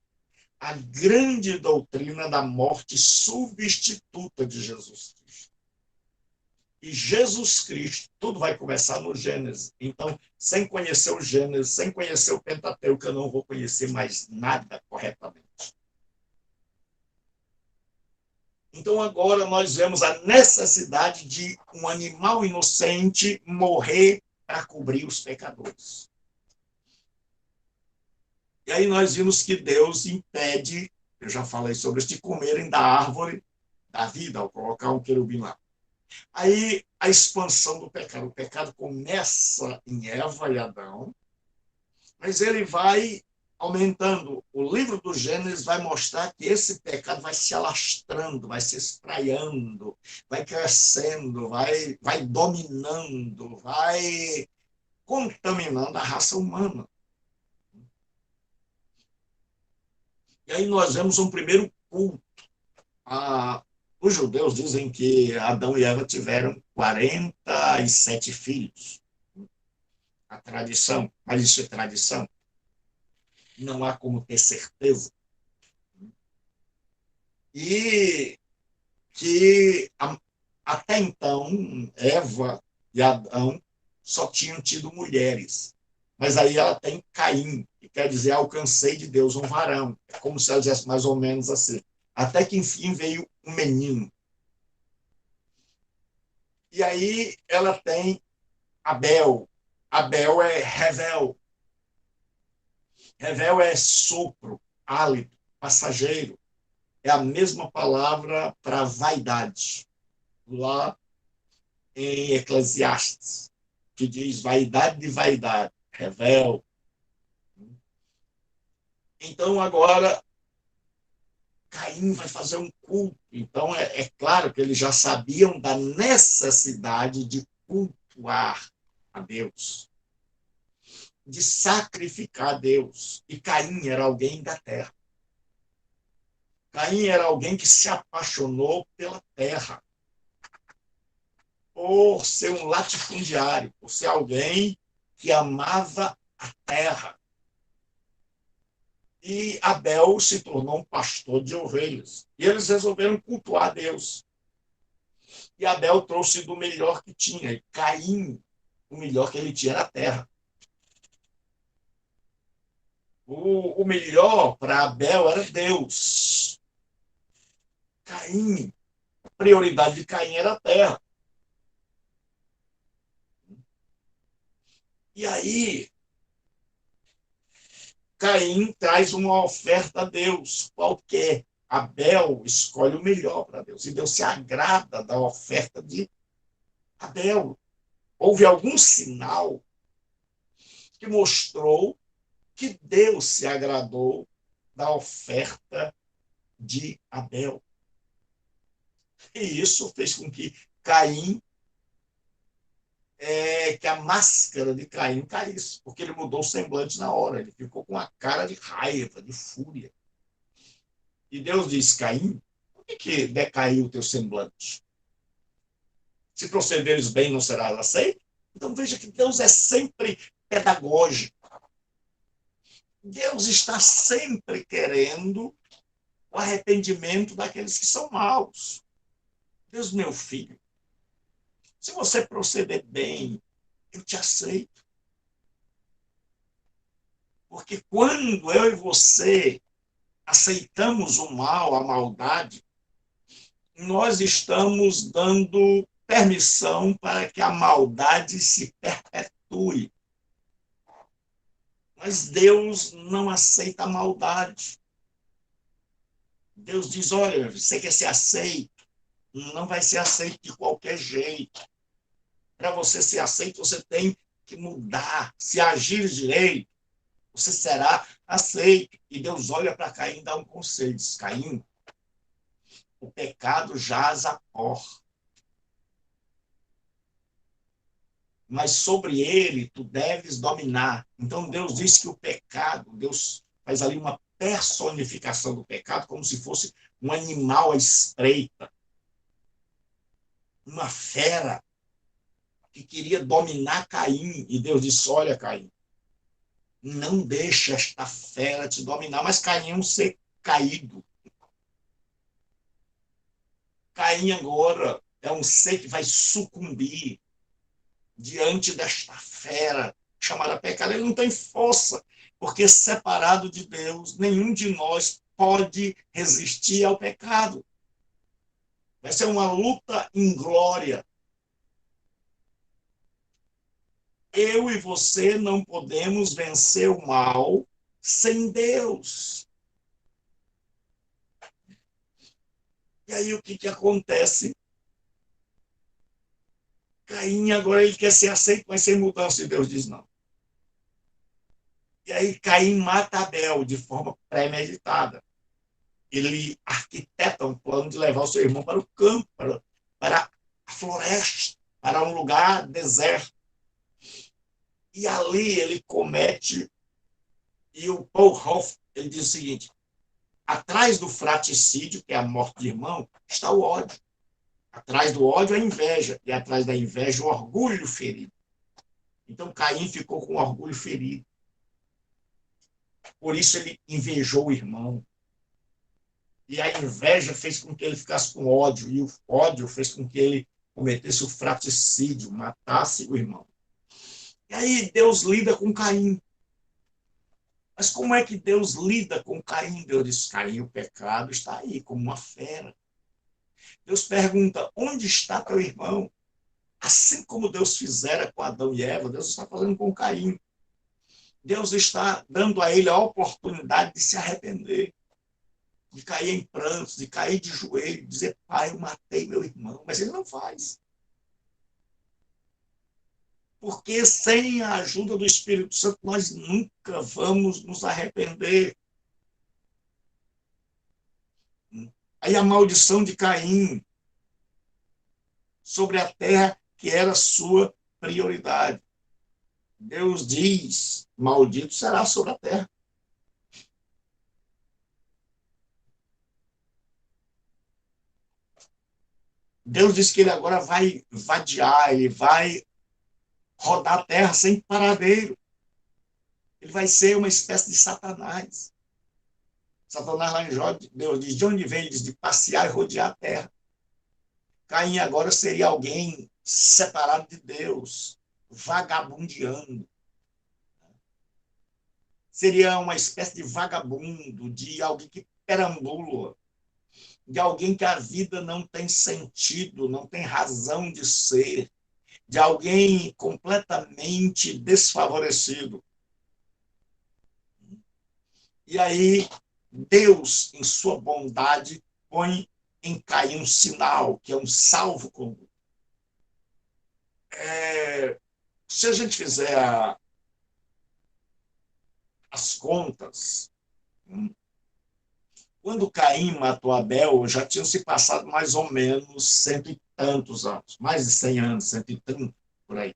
a grande doutrina da morte substituta de Jesus Cristo. E Jesus Cristo, tudo vai começar no Gênesis. Então, sem conhecer o Gênesis, sem conhecer o Pentateuco, eu não vou conhecer mais nada corretamente. Então, agora nós vemos a necessidade de um animal inocente morrer para cobrir os pecadores. E aí nós vimos que Deus impede, eu já falei sobre isso, de comerem da árvore da vida, ao colocar um querubim lá. Aí a expansão do pecado. O pecado começa em Eva e Adão, mas ele vai aumentando. O livro do Gênesis vai mostrar que esse pecado vai se alastrando, vai se espraiando, vai crescendo, vai dominando, vai contaminando a raça humana. E aí nós vemos um primeiro culto. Os judeus dizem que Adão e Eva tiveram 47 filhos. A tradição, mas isso é tradição. Não há como ter certeza. E que até então Eva e Adão só tinham tido mulheres. Mas aí ela tem Caim, que quer dizer alcancei de Deus um varão. É como se ela dissesse mais ou menos assim. Até que enfim veio um menino. E aí ela tem Abel. Abel é Revel. Revel é sopro, hálito, passageiro. é a mesma palavra para vaidade, lá em Eclesiastes, que diz vaidade de vaidade, revel. Então, agora, Caim vai fazer um culto. Então, é claro que eles já sabiam da necessidade de cultuar a Deus, de sacrificar a Deus. E Caim era alguém da terra. Caim era alguém que se apaixonou pela terra, por ser um latifundiário, por ser alguém que amava a terra. E Abel se tornou um pastor de ovelhas. E eles resolveram cultuar a Deus. E Abel trouxe do melhor que tinha. E Caim, o melhor que ele tinha era a terra. O melhor para Abel era Deus. Caim, a prioridade de Caim era a terra. E aí, Caim traz uma oferta a Deus, qualquer. Abel escolhe o melhor para Deus. E Deus se agrada da oferta de Abel. Houve algum sinal que mostrou que Deus se agradou da oferta de Abel. E isso fez com que Caim, que a máscara de Caim caísse, porque ele mudou o semblante na hora, ele ficou com a cara de raiva, de fúria. E Deus disse, Caim, por que decaiu o teu semblante? Se procederes bem, não serás aceito? Então veja que Deus é sempre pedagógico. Deus está sempre querendo o arrependimento daqueles que são maus. Deus, meu filho, se você proceder bem, eu te aceito. Porque quando eu e você aceitamos o mal, a maldade, nós estamos dando permissão para que a maldade se perpetue. Mas Deus não aceita a maldade. Deus diz, olha, você quer ser aceito? Não vai ser aceito de qualquer jeito. Para você ser aceito, você tem que mudar. Se agir direito, você será aceito. E Deus olha para Caim e dá um conselho. Diz, Caim, o pecado jaz à porta, mas sobre ele tu deves dominar. Então Deus diz que o pecado, Deus faz ali uma personificação do pecado como se fosse um animal à espreita, uma fera que queria dominar Caim. E Deus disse, olha, Caim, não deixa esta fera te dominar. Mas Caim é um ser caído. Caim agora é um ser que vai sucumbir diante desta fera chamada pecado. Ele não tem força, porque separado de Deus, nenhum de nós pode resistir ao pecado. Vai ser uma luta inglória. Eu e você não podemos vencer o mal sem Deus. E aí o que acontece? Caim agora ele quer ser aceito, mas sem mudança, e Deus diz não. E aí Caim mata Abel de forma premeditada. Ele arquiteta um plano de levar o seu irmão para o campo, para a floresta, para um lugar deserto. E ali ele comete, e o Paul Hoff, ele diz o seguinte, atrás do fratricídio, que é a morte de irmão, está o ódio. Atrás do ódio, a inveja. E atrás da inveja, o orgulho ferido. Então, Caim ficou com o orgulho ferido. Por isso, ele invejou o irmão. E a inveja fez com que ele ficasse com ódio. E o ódio fez com que ele cometesse o fratricídio, matasse o irmão. E aí, Deus lida com Caim. Mas como é que Deus lida com Caim? Deus diz, Caim, o pecado está aí, como uma fera. Deus pergunta, onde está teu irmão? Assim como Deus fizera com Adão e Eva, Deus está fazendo com Caim. Deus está dando a ele a oportunidade de se arrepender. de cair em prantos, de cair de joelho, dizer, pai, eu matei meu irmão. Mas ele não faz. Porque sem a ajuda do Espírito Santo, nós nunca vamos nos arrepender. Aí a maldição de Caim sobre a terra, que era sua prioridade. Deus diz, maldito será sobre a terra. Deus diz que ele agora vai vadiar, ele vai rodar a terra sem paradeiro. Ele vai ser uma espécie de Satanás. Satanás lá em Jó, Deus diz, de onde vem? Ele diz, de passear e rodear a terra. Caim agora seria alguém separado de Deus, vagabundeando. Seria uma espécie de vagabundo, de alguém que perambula, de alguém que a vida não tem sentido, não tem razão de ser, de alguém completamente desfavorecido. E aí, Deus, em sua bondade, põe em Caim um sinal, que é um salvo-conduto. Se a gente fizer as contas, quando Caim matou Abel, já tinham se passado mais ou menos cento e tantos anos, mais de 100 anos, 130, por aí.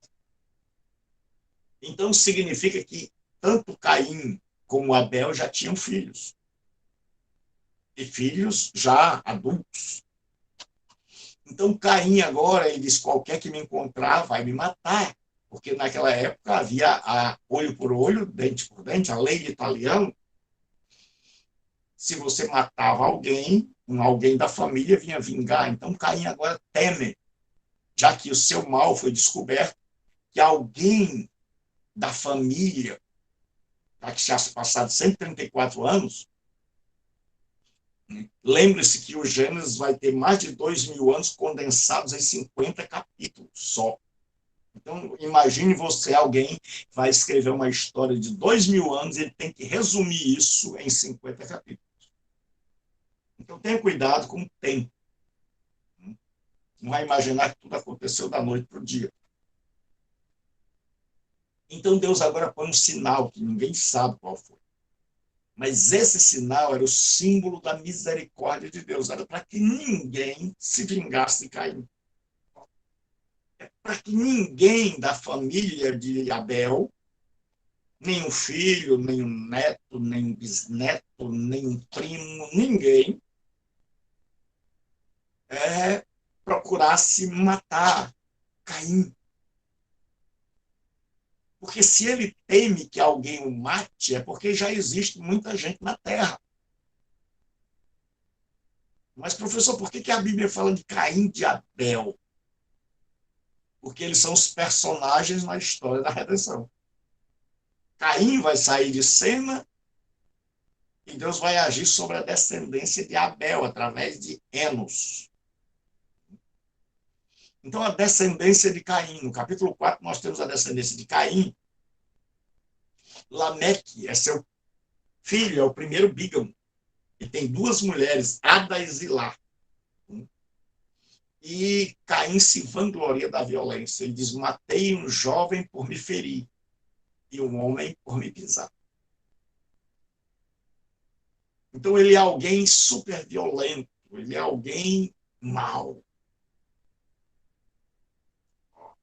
Então, significa que tanto Caim como Abel já tinham filhos. E filhos já adultos. Então, Caim agora, ele diz, qualquer que me encontrar vai me matar. Porque naquela época havia a olho por olho, dente por dente, a lei italiana. Se você matava alguém, alguém da família vinha vingar. Então, Caim agora teme, já que o seu mal foi descoberto, que alguém da família, já que já se passaram 134 anos, lembre-se que o Gênesis vai ter mais de 2.000 anos condensados em 50 capítulos só. Então, imagine você, alguém que vai escrever uma história de 2.000 anos e ele tem que resumir isso em 50 capítulos. Então, tenha cuidado com o tempo. Não vai imaginar que tudo aconteceu da noite para o dia. Então, Deus agora põe um sinal que ninguém sabe qual foi. Mas esse sinal era o símbolo da misericórdia de Deus. Era para que ninguém se vingasse de Caim. É para que ninguém da família de Abel, nem um filho, nem um neto, nem um bisneto, nem um primo, ninguém procurasse matar Caim. Porque se ele teme que alguém o mate, é porque já existe muita gente na Terra. Mas, professor, por que a Bíblia fala de Caim e de Abel? Porque eles são os personagens na história da redenção. Caim vai sair de cena e Deus vai agir sobre a descendência de Abel, através de Enos. Então, a descendência de Caim, no capítulo 4, nós temos a descendência de Caim. Lameque é seu filho, é o primeiro bígamo. E tem duas mulheres, Ada e Zilá. E Caim se vangloria da violência. Ele diz, matei um jovem por me ferir e um homem por me pisar. Então, ele é alguém super violento, ele é alguém mau.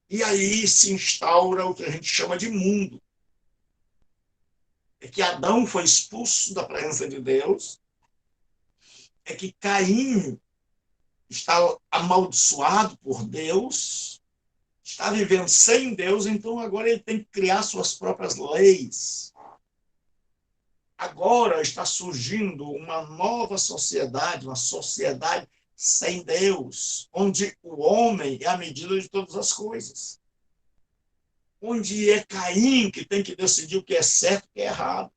E aí se instaura o que a gente chama de mundo. É que Adão foi expulso da presença de Deus, é que Caim está amaldiçoado por Deus, está vivendo sem Deus, então agora ele tem que criar suas próprias leis. Agora está surgindo uma nova sociedade, uma sociedade sem Deus, onde o homem é a medida de todas as coisas. Onde é Caim que tem que decidir o que é certo e o que é errado.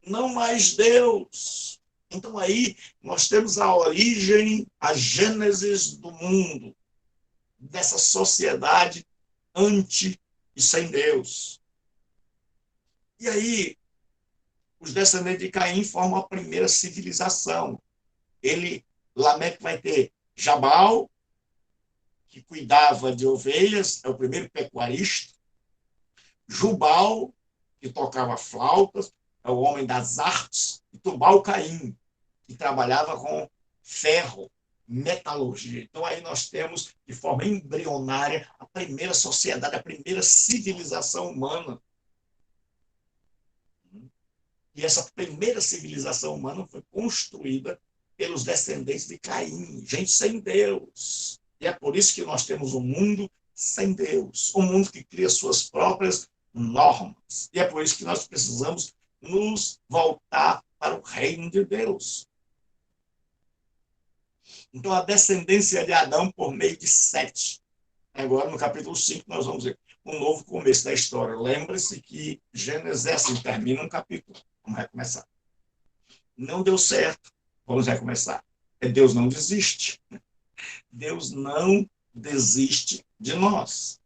Não mais Deus. Então aí nós temos a origem, a gênesis do mundo, dessa sociedade anti e sem Deus. E aí Os descendentes de Caim formam a primeira civilização. Lameque vai ter Jabal, que cuidava de ovelhas, é o primeiro pecuarista. Jubal, que tocava flautas, é o homem das artes. E Tubal-Caim, que trabalhava com ferro, metalurgia. Então, aí nós temos, de forma embrionária, a primeira sociedade, a primeira civilização humana. E essa primeira civilização humana foi construída pelos descendentes de Caim, gente sem Deus. E é por isso que nós temos um mundo sem Deus, um mundo que cria suas próprias normas. E é por isso que nós precisamos nos voltar para o reino de Deus. Então, a descendência de Adão por meio de Sete. Agora, no capítulo 5, nós vamos ver um novo começo da história. Lembre-se que Gênesis assim, termina um capítulo. Vamos recomeçar. Não deu certo. Vamos recomeçar. Deus não desiste. Deus não desiste de nós.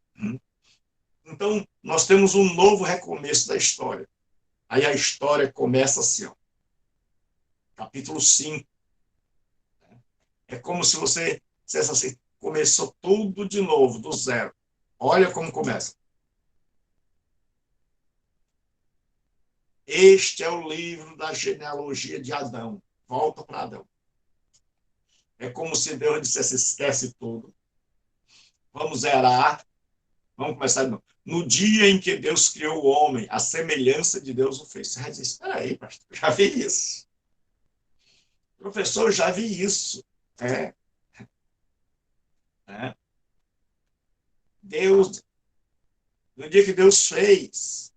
Então, nós temos um novo recomeço da história. Aí a história começa assim, ó. Capítulo 5. É como se você dissesse assim, começou tudo de novo, do zero. Olha como começa. Este é o livro da genealogia de Adão. Volta para Adão. É como se Deus dissesse, esquece tudo. Vamos zerar. Vamos começar de novo. No dia em que Deus criou o homem, a semelhança de Deus o fez. Você vai dizer, espera aí, pastor, já vi isso. Professor, já vi isso. É. Deus, no dia que Deus fez,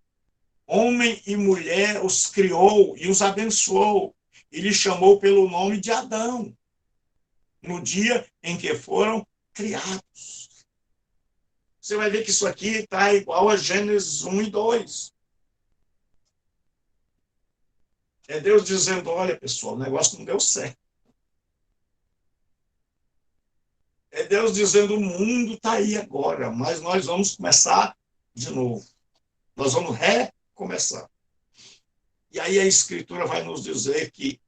homem e mulher os criou e os abençoou. E lhe chamou pelo nome de Adão, no dia em que foram criados. Você vai ver que isso aqui está igual a Gênesis 1 e 2. É Deus dizendo, olha, pessoal, o negócio não deu certo. É Deus dizendo, o mundo está aí agora, mas nós vamos começar de novo. Nós vamos recomeçar. E aí a Escritura vai nos dizer que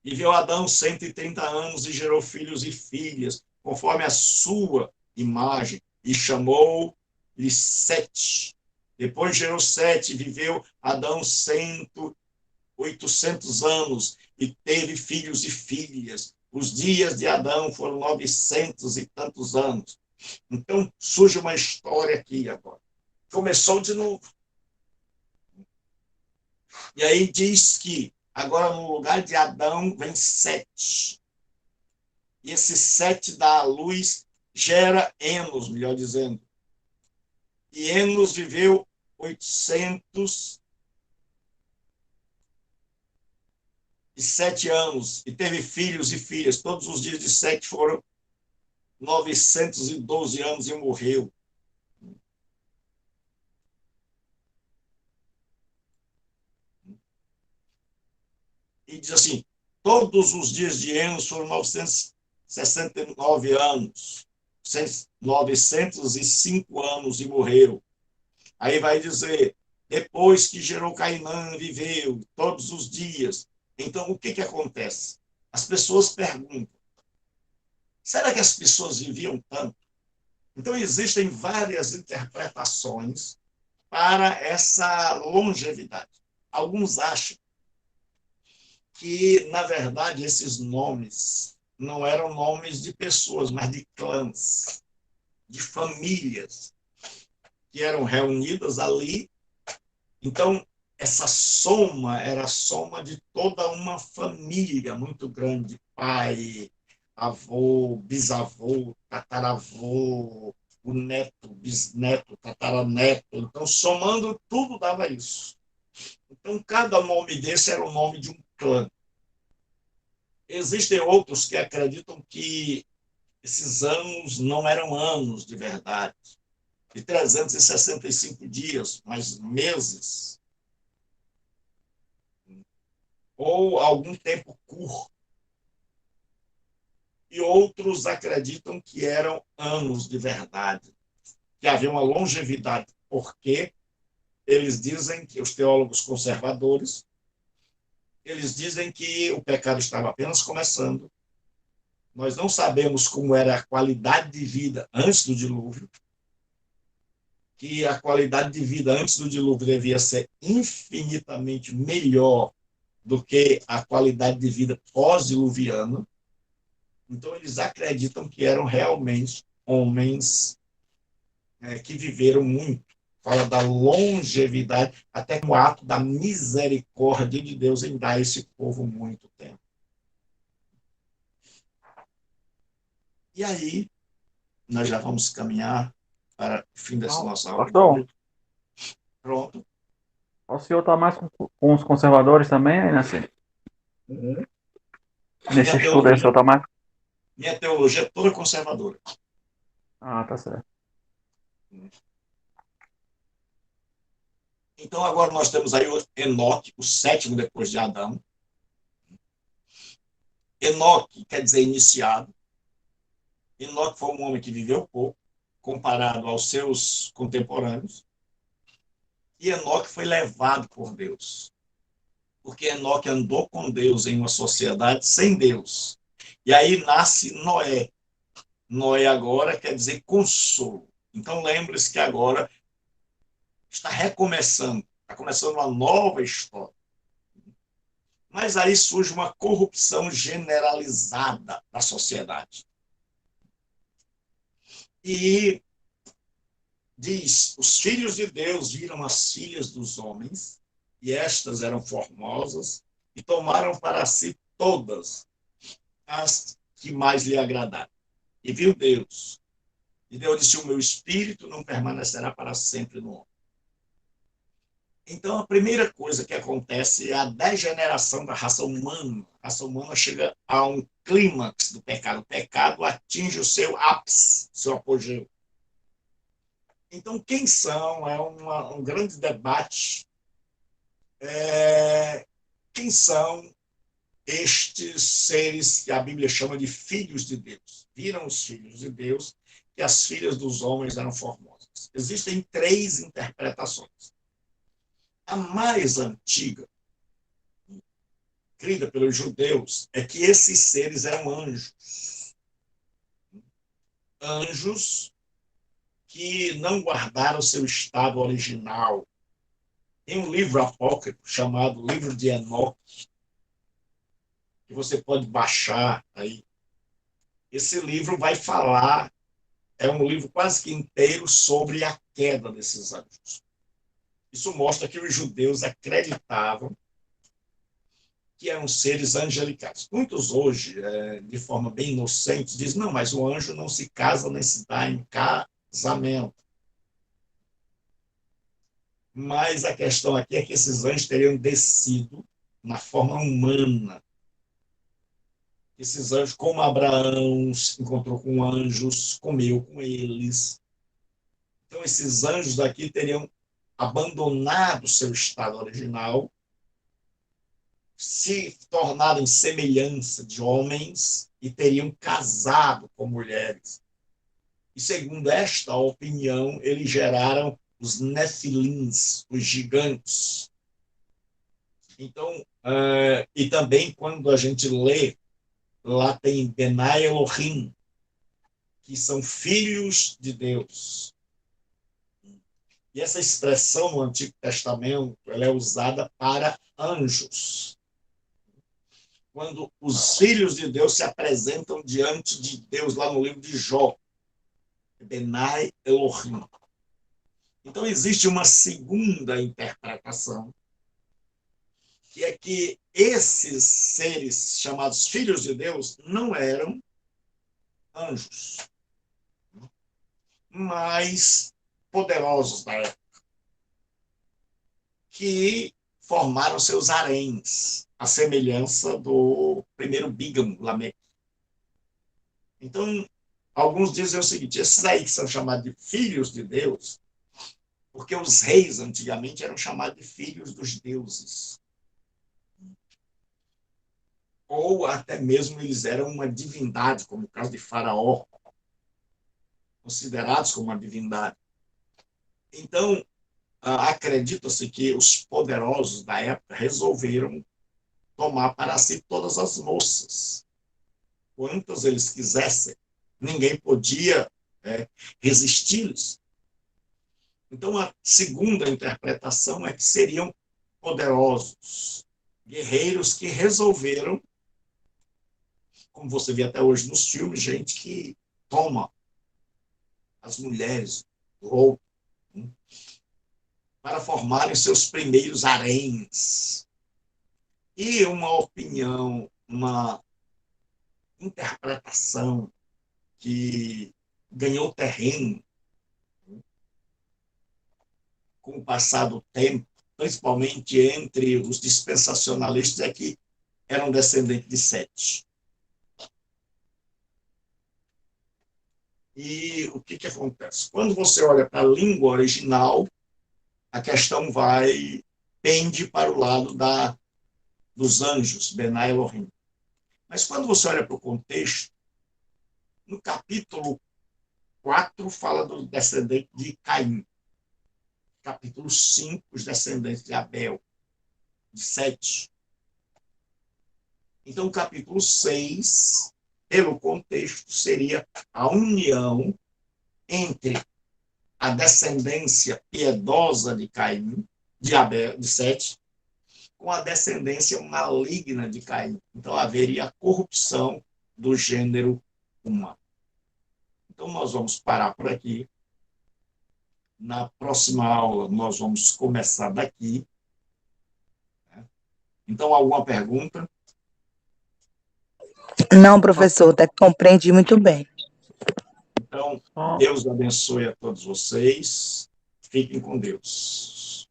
viveu Adão 130 anos e gerou filhos e filhas, conforme a sua imagem, e chamou-lhe Sete. Depois gerou Sete, viveu Adão 800 anos e teve filhos e filhas. Os dias de Adão foram 900 e tantos anos. Então, surge uma história aqui agora. Começou de novo. E aí diz que agora no lugar de Adão vem Sete. E esse Sete dá à luz, gera Enos, melhor dizendo. E Enos viveu 807 anos e teve filhos e filhas. Todos os dias de Sete foram 912 anos e morreu. E diz assim, todos os dias de Enos foram 969 anos, 905 anos e morreu. Aí vai dizer, depois que gerou Cainã, viveu todos os dias. Então, o que acontece? As pessoas perguntam, será que as pessoas viviam tanto? Então, existem várias interpretações para essa longevidade. Alguns acham que, na verdade, esses nomes não eram nomes de pessoas, mas de clãs, de famílias que eram reunidas ali. Então, essa soma era a soma de toda uma família muito grande, pai, avô, bisavô, tataravô, o neto, bisneto, tataraneto. Então, somando tudo dava isso. Então, cada nome desse era o nome de um clã. Existem outros que acreditam que esses anos não eram anos de verdade, de 365 dias, mas meses, ou algum tempo curto. E outros acreditam que eram anos de verdade, que havia uma longevidade. Por quê? eles dizem que os teólogos conservadores, eles dizem que o pecado estava apenas começando. Nós não sabemos como era a qualidade de vida antes do dilúvio, que a qualidade de vida antes do dilúvio devia ser infinitamente melhor do que a qualidade de vida pós-diluviana. Então, eles acreditam que eram realmente homens que viveram muito. Fala da longevidade, até com o ato da misericórdia de Deus em dar a esse povo muito tempo. E aí, nós já vamos caminhar para o fim dessa nossa aula de Pastor, hoje. Pronto. o senhor está mais com os conservadores também, aí, Uhum. nesse estudo aí, o senhor está mais... Minha teologia é toda conservadora. Ah, tá certo. Então, agora nós temos aí o Enoque, o sétimo depois de Adão. Enoque quer dizer iniciado. Enoque foi um homem que viveu pouco, comparado aos seus contemporâneos. E Enoque foi levado por Deus. Porque Enoque andou com Deus em uma sociedade sem Deus. E aí nasce Noé. Noé agora quer dizer consolo. Então lembre-se que agora está recomeçando, está começando uma nova história. Mas aí surge uma corrupção generalizada da sociedade. E diz: os filhos de Deus viram as filhas dos homens, e estas eram formosas, e tomaram para si todas as que mais lhe agradaram. E viu Deus. E Deus disse: o meu espírito não permanecerá para sempre no homem. Então, a primeira coisa que acontece é a degeneração da raça humana. A raça humana chega a um clímax do pecado. O pecado atinge o seu ápice, seu apogeu. Então, quem são? É um grande debate. Quem são estes seres que a Bíblia chama de filhos de Deus? Viram os filhos de Deus que as filhas dos homens eram formosas. Existem três interpretações. A mais antiga, crida pelos judeus, é que esses seres eram anjos. Anjos que não guardaram seu estado original. Tem um livro apócrifo chamado Livro de Enoque, que você pode baixar aí. Esse livro vai falar, é um livro quase que inteiro sobre a queda desses anjos. Isso mostra que os judeus acreditavam que eram seres angelicais. Muitos hoje, de forma bem inocente, dizem: não, mas o anjo não se casa nem se dá em casamento. Mas a questão aqui é que esses anjos teriam descido na forma humana. Esses anjos, como Abraão se encontrou com anjos, comeu com eles. Então, esses anjos daqui teriam abandonado seu estado original, se tornado em semelhança de homens e teriam casado com mulheres. E, segundo esta opinião, eles geraram os nefilins, os gigantes. Então, e também quando a gente lê, lá tem Benai Elohim, que são filhos de Deus. E essa expressão no Antigo Testamento ela é usada para anjos. Quando os filhos de Deus se apresentam diante de Deus, lá no livro de Jó, Benai Elohim. Então, existe uma segunda interpretação, que é que esses seres chamados filhos de Deus não eram anjos, mas poderosos da época, que formaram seus haréns, a semelhança do primeiro bígamo, Lameque. Então, alguns dizem o seguinte: esses aí que são chamados de filhos de Deus, porque os reis antigamente eram chamados de filhos dos deuses. Ou até mesmo eles eram uma divindade, como o caso de Faraó, considerados como uma divindade. Então, acredita-se que os poderosos da época resolveram tomar para si todas as moças, quantas eles quisessem. Ninguém podia resistir-lhes. Então, a segunda interpretação é que seriam poderosos, guerreiros que resolveram, como você vê até hoje nos filmes, gente que toma as mulheres do outro, para formarem seus primeiros haréns. E uma opinião, uma interpretação que ganhou terreno com o passar do tempo, principalmente entre os dispensacionalistas, é que eram descendentes de Sete. E o que acontece? Quando você olha para a língua original, a questão pende para o lado dos anjos, Benai Elohim. Mas quando você olha para o contexto, no capítulo 4 fala do descendente de Caim. Capítulo 5, os descendentes de Abel, de Sete. Então, o capítulo 6, pelo contexto, seria a união entre a descendência piedosa de Caim, de Abel, de Sete, com a descendência maligna de Caim. Então, haveria a corrupção do gênero humano. Então, nós vamos parar por aqui. Na próxima aula, nós vamos começar daqui. Então, alguma pergunta? Não, professor, até compreendi muito bem. Então, Deus abençoe a todos vocês. Fiquem com Deus.